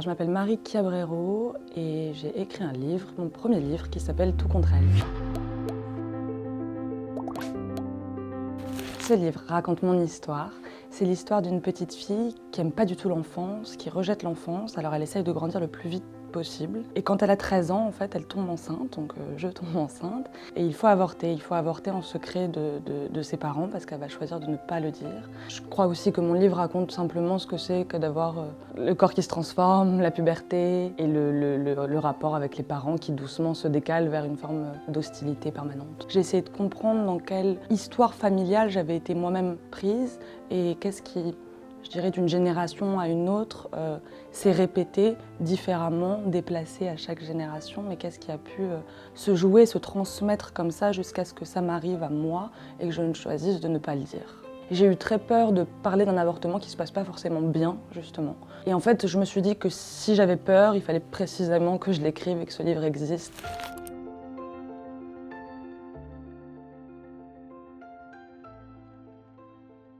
je m'appelle Marie Cabrero et j'ai écrit un livre, mon premier livre, qui s'appelle Tout contre elle. Ce livre raconte mon histoire. C'est l'histoire d'une petite fille qui n'aime pas du tout l'enfance, qui rejette l'enfance, alors elle essaye de grandir le plus vite possible. Et quand elle a 13 ans, en fait, elle tombe enceinte, donc je tombe enceinte. Et il faut avorter en secret de ses parents parce qu'elle va choisir de ne pas le dire. Je crois aussi que mon livre raconte simplement ce que c'est que d'avoir le corps qui se transforme, la puberté et le rapport avec les parents qui doucement se décale vers une forme d'hostilité permanente. J'ai essayé de comprendre dans quelle histoire familiale j'avais été moi-même prise et qu'est-ce qui, je dirais, d'une génération à une autre, s'est répété différemment, déplacé à chaque génération, mais qu'est-ce qui a pu se jouer, se transmettre comme ça jusqu'à ce que ça m'arrive à moi et que je ne choisisse de ne pas le dire. J'ai eu très peur de parler d'un avortement qui ne se passe pas forcément bien, justement. Et en fait, je me suis dit que si j'avais peur, il fallait précisément que je l'écrive et que ce livre existe.